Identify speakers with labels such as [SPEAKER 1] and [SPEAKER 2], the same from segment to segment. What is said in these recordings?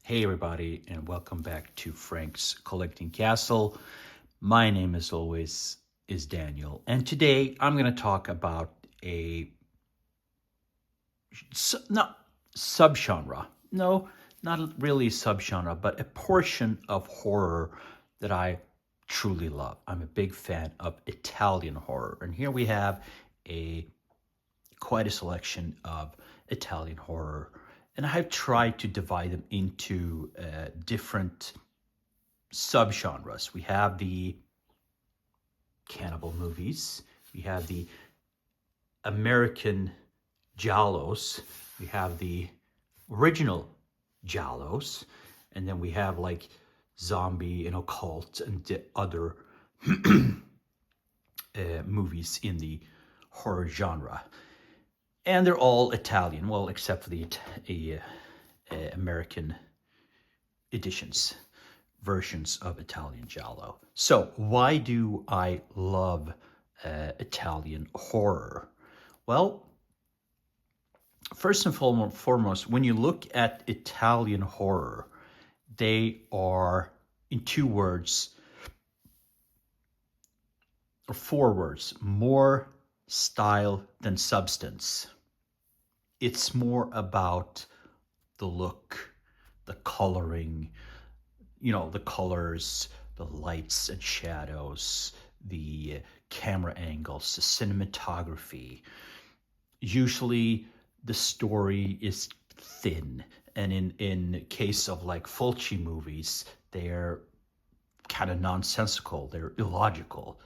[SPEAKER 1] Hey everybody, and welcome back to Frank's Collecting Castle. My name, as always, is Daniel, and today I'm going to talk about a not subgenre. No, not really subgenre, but a portion of horror that I truly love. I'm a big fan of Italian horror, and here we have a quite a selection of Italian horror. And I've tried to divide them into different subgenres. We have the cannibal movies, we have the American giallos, we have the original giallos, and then we have like zombie and occult and the other movies in the horror genre. And they're all Italian, well, except for the American versions of Italian giallo. So why do I love Italian horror? Well, first and foremost, when you look at Italian horror, they are, in two words, or four words, more style than substance. It's more about the look, the coloring, the colors, the lights and shadows, the camera angles, the cinematography. Usually the story is thin. And in case of like Fulci movies, they're kind of nonsensical. They're illogical.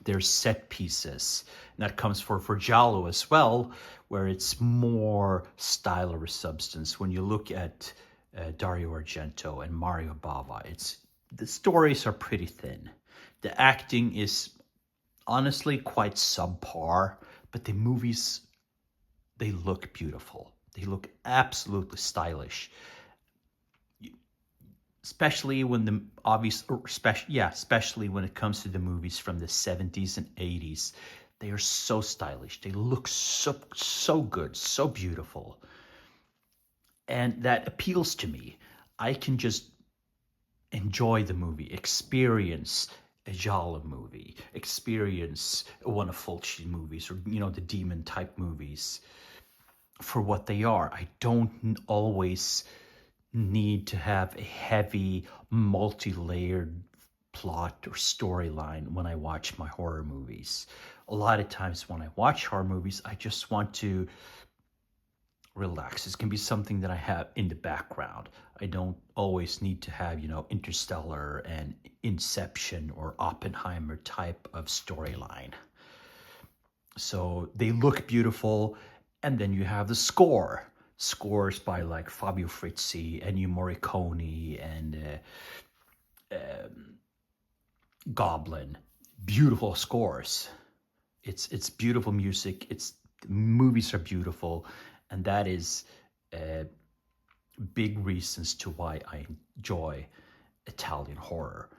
[SPEAKER 1] There's set pieces. And that comes for giallo as well, where it's more style over substance. When you look at Dario Argento and Mario Bava, the stories are pretty thin. The acting is honestly quite subpar, but the movies, they look beautiful. They look absolutely stylish. Especially when especially when it comes to the movies from the 70s and 80s. They are so stylish. They look so good, so beautiful. And that appeals to me. I can just enjoy the movie, experience a giallo movie, experience one of Fulci movies, or the demon type movies for what they are. I don't always need to have a heavy, multi-layered plot or storyline when I watch my horror movies. A lot of times when I watch horror movies, I just want to relax. This can be something that I have in the background. I don't always need to have, Interstellar and Inception or Oppenheimer type of storyline. So they look beautiful, and then you have the scores by like Fabio Frizzi, Ennio Morricone, and Goblin. Beautiful scores. It's beautiful music. The movies are beautiful, and that is big reasons to why I enjoy Italian horror.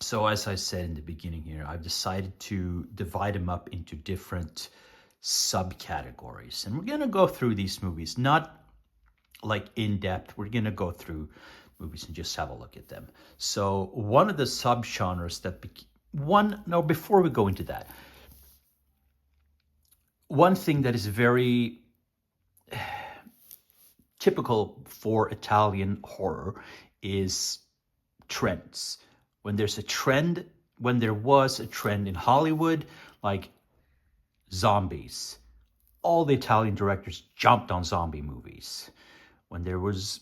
[SPEAKER 1] So as I said in the beginning here, I've decided to divide them up into different subcategories. And we're going to go through these movies, not like in depth. We're going to go through movies and just have a look at them. So one of the subgenres before we go into that, one thing that is very typical for Italian horror is trends. When there was a trend in Hollywood, like zombies, all the Italian directors jumped on zombie movies. When there was,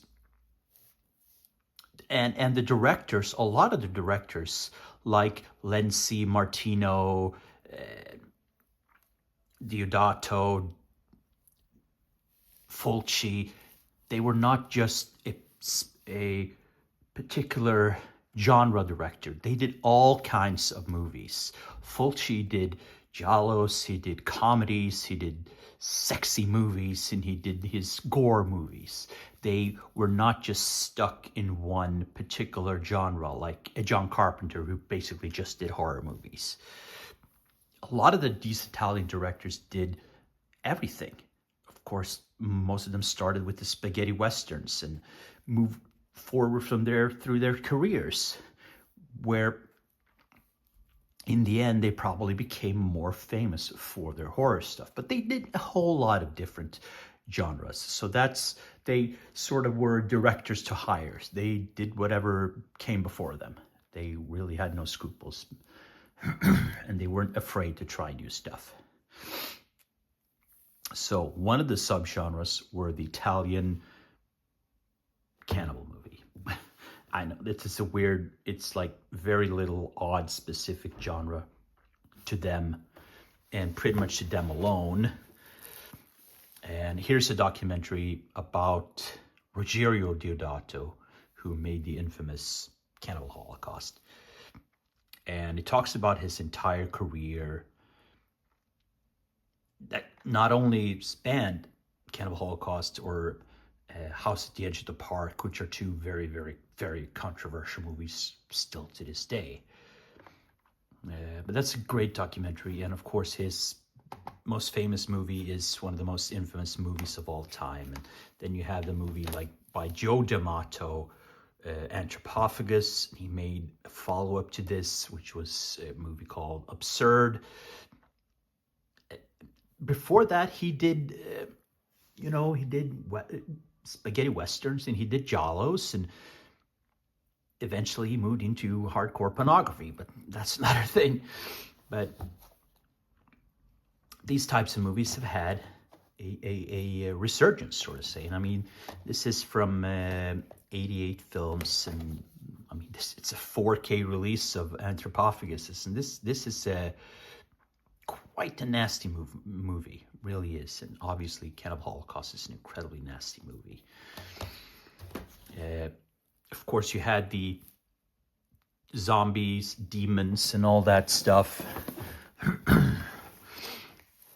[SPEAKER 1] and the directors, a lot of the directors like Lenzi, Martino, Deodato, Fulci, they were not just a particular genre director. They did all kinds of movies. Fulci did giallos, he did comedies, he did sexy movies, and he did his gore movies. They were not just stuck in one particular genre, like a John Carpenter who basically just did horror movies. A lot of these Italian directors did everything. Of course, most of them started with the spaghetti westerns and moved forward from there through their careers, where in the end they probably became more famous for their horror stuff. But they did a whole lot of different genres. So they sort of were directors to hire. They did whatever came before them. They really had no scruples. And they weren't afraid to try new stuff. So one of the subgenres were the Italian cannibal movie. I know, it's a weird, it's like very little odd specific genre to them, and pretty much to them alone. And here's a documentary about Ruggiero Deodato, who made the infamous Cannibal Holocaust. And it talks about his entire career that not only spanned Cannibal Holocaust or House at the Edge of the Park, which are two very, very, very controversial movies still to this day. But that's a great documentary. And of course, his most famous movie is one of the most infamous movies of all time. And then you have the movie like by Joe D'Amato, Anthropophagus. He made a follow-up to this, which was a movie called Absurd. Before that, he did, spaghetti westerns, and he did giallos, and eventually he moved into hardcore pornography, but that's another thing. But these types of movies have had a resurgence, sort of saying. I mean, this is from 88 films, and I mean, it's a 4K release of Anthropophagus, and this is quite a nasty movie, really is. And obviously, Cannibal Holocaust is an incredibly nasty movie. Of course, you had the zombies, demons, and all that stuff.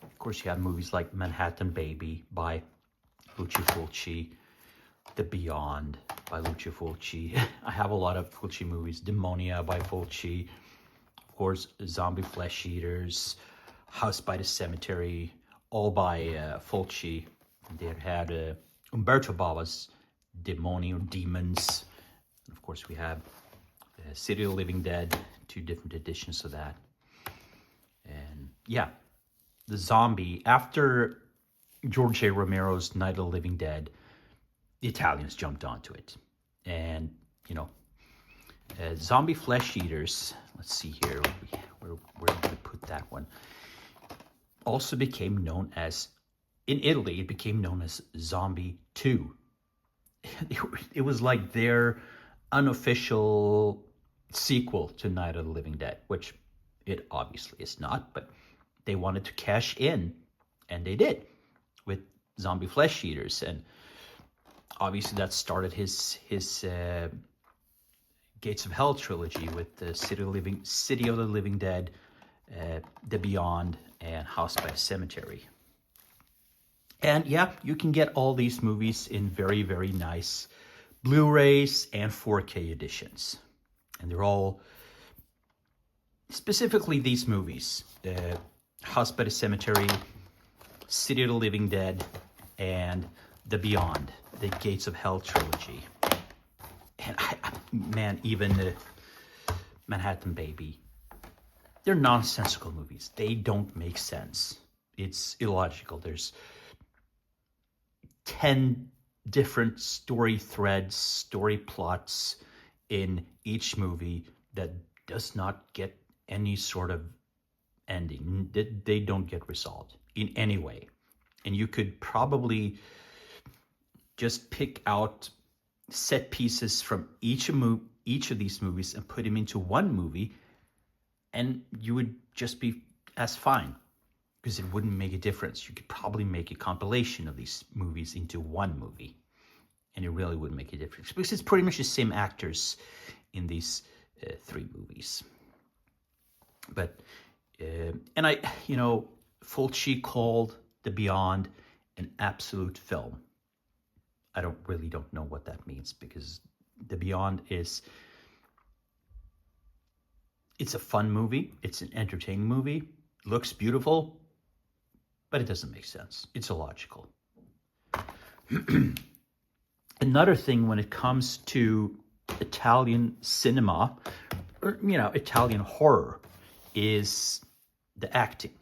[SPEAKER 1] Of course, you had movies like Manhattan Baby by Lucio Fulci, The Beyond by Lucio Fulci. I have a lot of Fulci movies. Demonia by Fulci. Of course, Zombie Flesh Eaters, House by the Cemetery, all by Fulci. They had Umberto Bava's Demoni or Demons. And of course, we have City of the Living Dead, 2 different editions of that. And yeah, the zombie, after George A. Romero's Night of the Living Dead, the Italians jumped onto it. And, Zombie Flesh Eaters, let's see here, where did we put that one? Also became known as, in Italy, it became known as Zombie 2. It was like their unofficial sequel to Night of the Living Dead, which it obviously is not, but they wanted to cash in, and they did, with Zombie Flesh Eaters. And obviously that started his Gates of Hell trilogy with the City of the Living Dead, The Beyond, and House by the Cemetery. And yeah, you can get all these movies in very, very nice Blu-rays and 4K editions. And they're all, specifically these movies, House by the Cemetery, City of the Living Dead, and The Beyond, the Gates of Hell trilogy. And man, even the Manhattan Baby, they're nonsensical movies. They don't make sense. It's illogical. There's 10 different story threads, story plots in each movie that does not get any sort of ending. They don't get resolved in any way. And you could probably just pick out set pieces from each of these movies and put them into one movie, and you would just be as fine, because it wouldn't make a difference. You could probably make a compilation of these movies into one movie, and it really wouldn't make a difference, because it's pretty much the same actors in these 3 movies. But, and Fulci called The Beyond an absolute film. I don't know what that means, because The Beyond it's a fun movie. It's an entertaining movie. Looks beautiful, but it doesn't make sense. It's illogical. Another thing when it comes to Italian cinema, or, Italian horror, is the acting.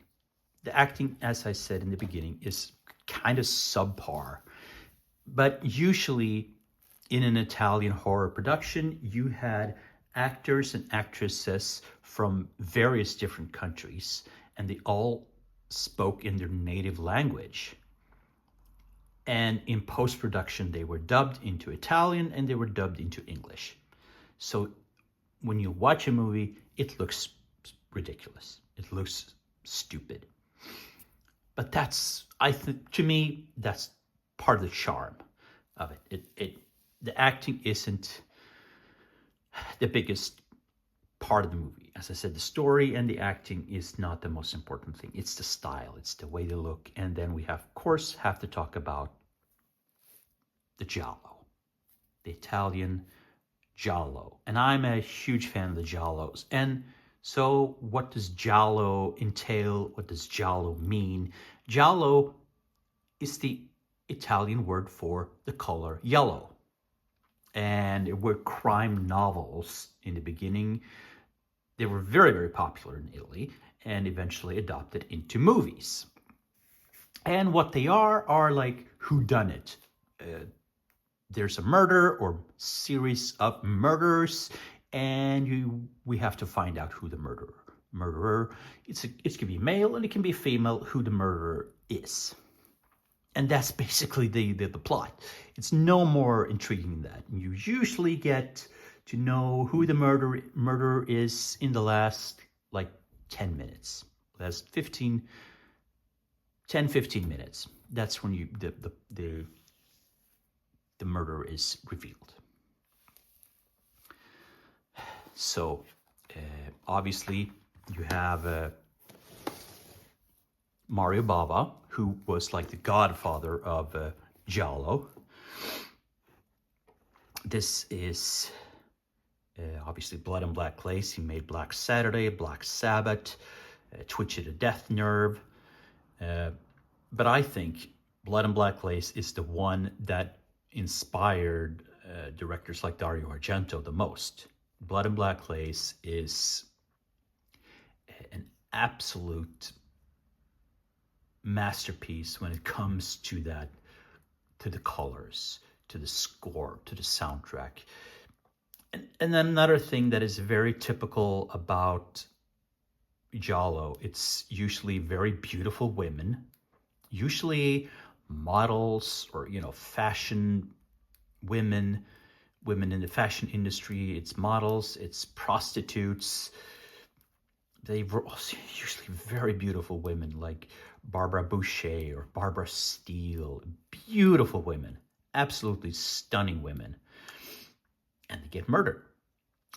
[SPEAKER 1] The acting, as I said in the beginning, is kind of subpar. But usually in an Italian horror production, you had actors and actresses from various different countries, and they all spoke in their native language. And in post-production, they were dubbed into Italian and they were dubbed into English. So when you watch a movie, it looks ridiculous. It looks stupid. But I think, to me, that's part of the charm of it. The acting isn't the biggest part of the movie. As I said, the story and the acting is not the most important thing. It's the style, it's the way they look. And then we of course, have to talk about the giallo, the Italian giallo. And I'm a huge fan of the giallos. And so what does giallo entail? What does giallo mean? Giallo is the Italian word for the color yellow. And it were crime novels in the beginning. They were very, very popular in Italy and eventually adopted into movies. And what they are like whodunit. There's a murder or series of murders, and we have to find out who the murderer. It can be male and it can be female, who the murderer is. And that's basically the plot. It's no more intriguing than that. You usually get to know who the murderer is in the last like 10 minutes. That's 15 minutes. That's when the murderer is revealed. So obviously you have Mario Bava, who was like the godfather of giallo. This is obviously Blood and Black Lace. He made Black Saturday, Black Sabbath, Twitch of the Death Nerve. But I think Blood and Black Lace is the one that inspired directors like Dario Argento the most. Blood and Black Lace is an absolute masterpiece when it comes to the colors, to the score, to the soundtrack. And then another thing that is very typical about giallo, it's usually very beautiful women, usually models or fashion women in the fashion industry. It's models, it's prostitutes. They were also usually very beautiful women like Barbara Boucher or Barbara Steele. Beautiful women, absolutely stunning women. And they get murdered,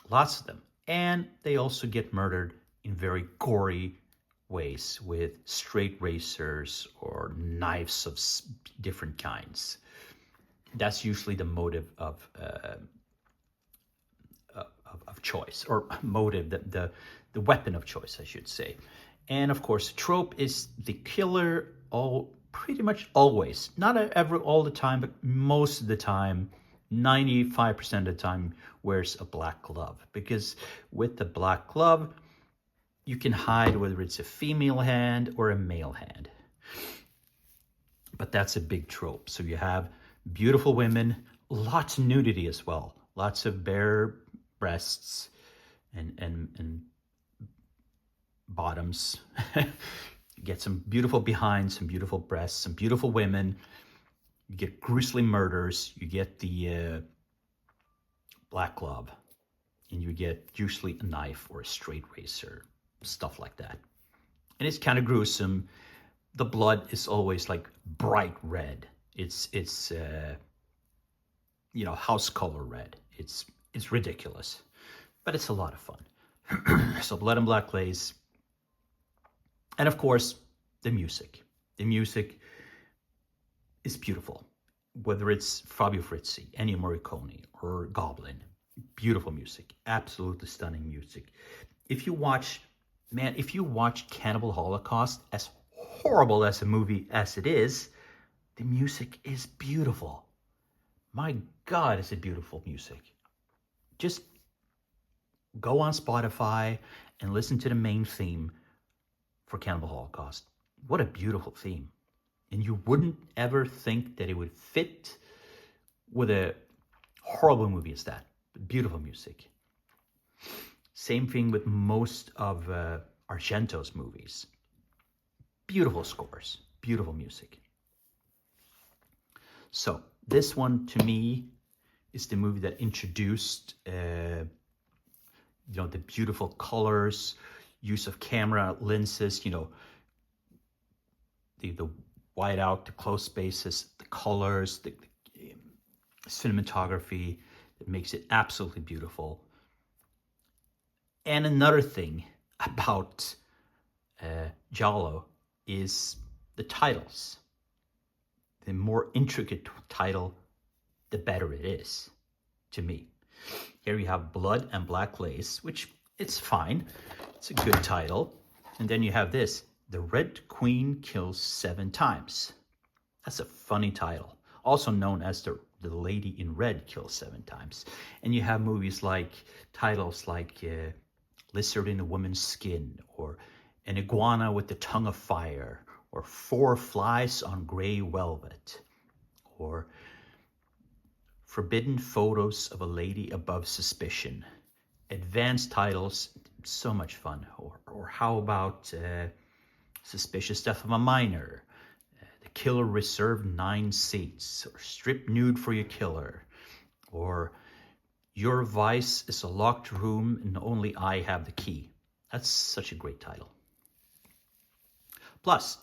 [SPEAKER 1] lots of them. And they also get murdered in very gory ways with straight razors or knives of different kinds. That's usually the motive of choice, or motive, the weapon of choice, I should say. And of course, the trope is the killer pretty much always, not all the time, but most of the time, 95% of the time, wears a black glove. Because with the black glove, you can hide whether it's a female hand or a male hand. But that's a big trope. So you have beautiful women, lots of nudity as well, lots of bare breasts and bottoms. You get some beautiful behinds, some beautiful breasts, some beautiful women. You get gruesome murders. You get the black glove, and you get usually a knife or a straight razor, stuff like that. And it's kind of gruesome. The blood is always like bright red. It's house color red. It's ridiculous, but it's a lot of fun. So Blood and Black Lace. And of course, the music. The music is beautiful. Whether it's Fabio Frizzi, Ennio Morricone, or Goblin. Beautiful music. Absolutely stunning music. If you watch Cannibal Holocaust, as horrible as a movie as it is, The music is beautiful. My God, is it beautiful music. Just go on Spotify and listen to the main theme for Cannibal Holocaust. What a beautiful theme. And you wouldn't ever think that it would fit with a horrible movie as that. Beautiful music. Same thing with most of Argento's movies. Beautiful scores, beautiful music. So this one, to me, is the movie that introduced, the beautiful colors, use of camera lenses, the wide out, the close spaces, the colors, the cinematography that makes it absolutely beautiful. And another thing about Giallo is the titles. The more intricate title, the better it is, to me. Here you have Blood and Black Lace, which it's fine. It's a good title. And then you have this, The Red Queen Kills 7 Times. That's a funny title. Also known as The Lady in Red Kills 7 Times. And you have movies like, titles like Lizard in a Woman's Skin, or An Iguana with the Tongue of Fire, or 4 Flies on Grey Velvet, or Forbidden Photos of a Lady Above Suspicion. Advanced titles, so much fun. Or how about Suspicious Death of a Minor, The Killer Reserved 9 Seats, or Strip Nude for Your Killer, or Your Vice is a Locked Room and Only I Have the Key. That's such a great title. Plus,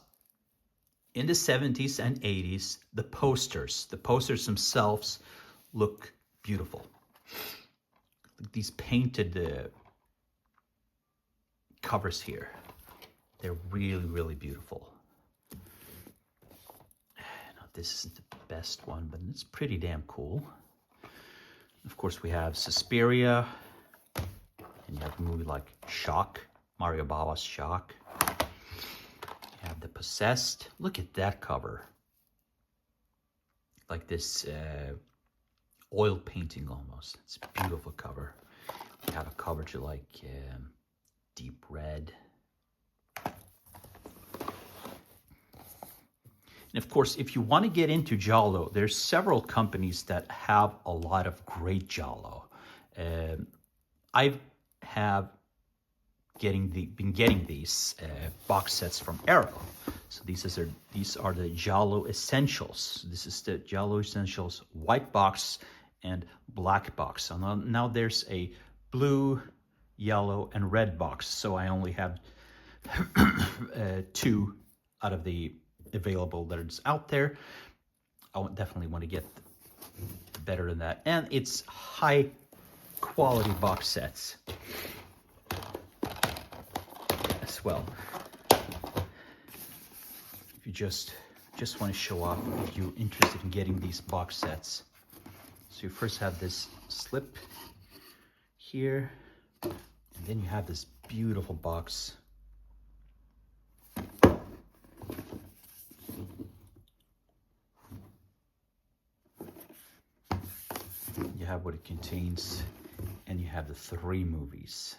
[SPEAKER 1] in the 70s and 80s, the posters themselves look beautiful. These painted covers here, they're really, really beautiful. Now, this isn't the best one, but it's pretty damn cool. Of course, we have Suspiria, and you have a movie like Shock, Mario Bava's Shock. You have The Possessed. Look at that cover. Like this oil painting almost. It's a beautiful cover. You have a cover to like deep red. And of course, if you want to get into Giallo, there's several companies that have a lot of great Giallo. I have been getting these box sets from Arrow. So these are the Giallo Essentials. This is the Giallo Essentials white box and black box. So now there's a blue, yellow, and red box. So I only have 2 out of the available that is out there. I definitely want to get better than that. And it's high quality box sets as well. If you just want to show off, if you're interested in getting these box sets. So you first have this slip here, and then you have this beautiful box. You have what it contains, and you have the 3 movies.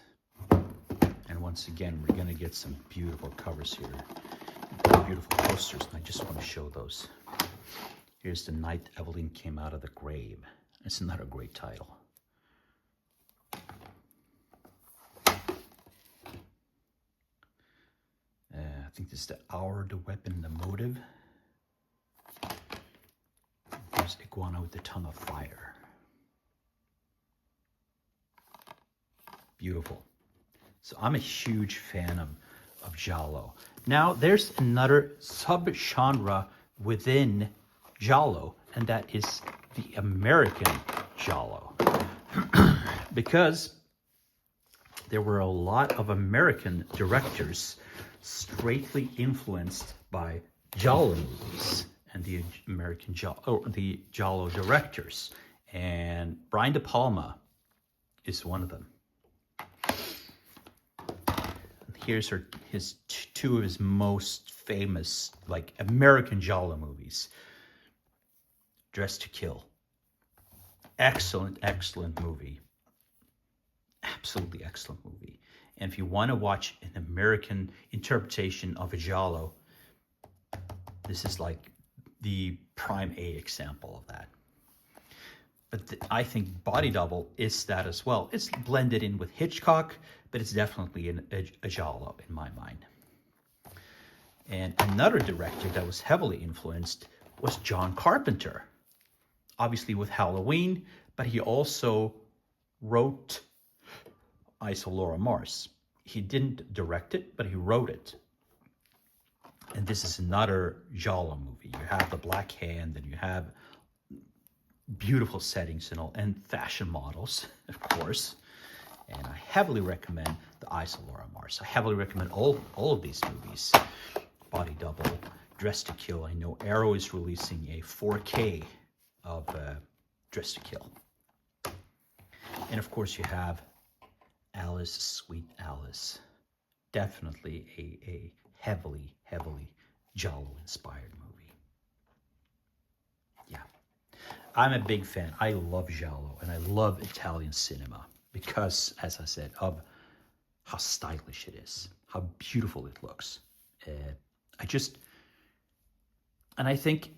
[SPEAKER 1] And once again, we're gonna get some beautiful covers here, beautiful posters, and I just want to show those. Here's The Night Evelyn Came Out of the Grave. It's another great title. I think this is The Hour, the Weapon, the Motive. There's Iguana with the Tongue of Fire. Beautiful. So I'm a huge fan of Giallo. Now there's another sub-genre within Giallo, and that is the American Giallo. Because there were a lot of American directors straightly influenced by Giallo movies and the American the Giallo directors. And Brian De Palma is one of them. Here's his 2 of his most famous, like, American Giallo movies. Dressed to Kill. Excellent, excellent movie. Absolutely excellent movie. And if you want to watch an American interpretation of a giallo, this is like the prime A example of that. But I think Body Double is that as well. It's blended in with Hitchcock, but it's definitely a giallo in my mind. And another director that was heavily influenced was John Carpenter. Obviously with Halloween, but he also wrote I Saw Laura Mars. He didn't direct it, but he wrote it. And this is another giallo movie. You have the Black Hand, and you have beautiful settings and all, and fashion models, of course. And I heavily recommend the I Saw Laura Mars. I heavily recommend all of these movies. Body Double, Dressed to Kill. I know Arrow is releasing a 4K of Dressed to Kill. And of course you have Alice, Sweet Alice. Definitely a heavily giallo-inspired movie. Yeah. I'm a big fan. I love giallo, and I love Italian cinema because, as I said, of how stylish it is, how beautiful it looks. I think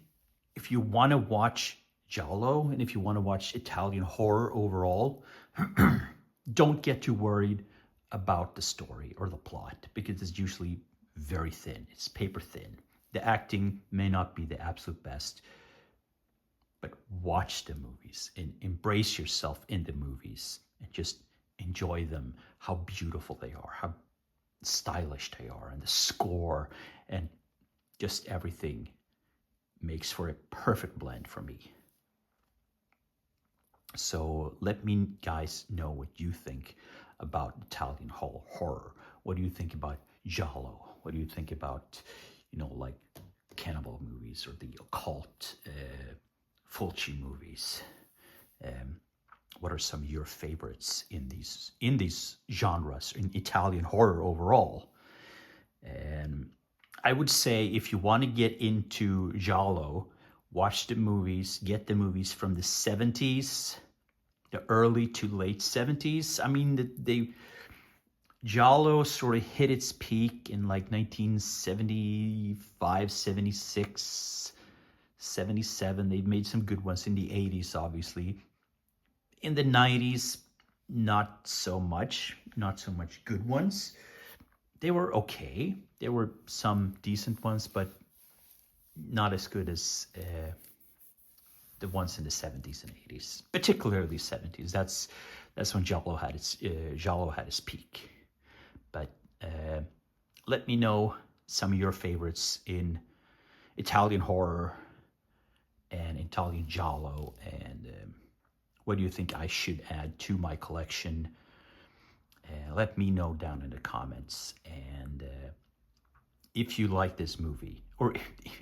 [SPEAKER 1] if you want to watch giallo, and if you want to watch Italian horror overall, don't get too worried about the story or the plot, because it's usually very thin. It's paper thin. The acting may not be the absolute best, but watch the movies and embrace yourself in the movies and just enjoy them, how beautiful they are, how stylish they are, and the score and just everything makes for a perfect blend for me. So let me guys know what you think about Italian horror. What do you think about giallo? What do you think about, like cannibal movies or the occult Fulci movies? What are some of your favorites in these genres, in Italian horror overall? And I would say if you want to get into giallo, watch the movies, get the movies from the 70s, the early to late 70s. I mean, giallo sort of hit its peak in like 1975, 76, 77. They've made some good ones in the 80s, obviously. In the 90s, not so much good ones. They were okay. There were some decent ones, but not as good as the ones in the 70s and 80s, particularly 70s. That's when giallo had its peak. But let me know some of your favorites in Italian horror and Italian giallo, and what do you think I should add to my collection? Let me know down in the comments. And if you like this movie, or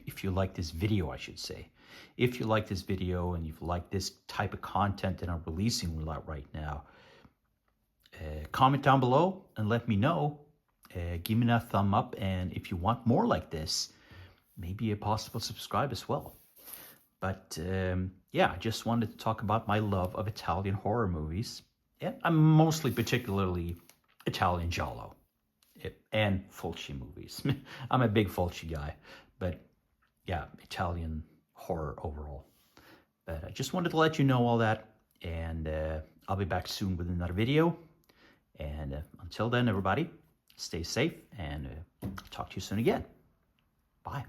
[SPEAKER 1] if you like this video, I should say, if you like this video and you've liked this type of content that I'm releasing right now, comment down below and let me know. Give me a thumb up, and if you want more like this, maybe a possible subscribe as well. But yeah, I just wanted to talk about my love of Italian horror movies. Yeah, I'm mostly particularly Italian giallo and Fulci movies. I'm a big Fulci guy, but yeah, Italian horror overall. But I just wanted to let you know all that, and I'll be back soon with another video. And until then, everybody, stay safe, and talk to you soon again. Bye.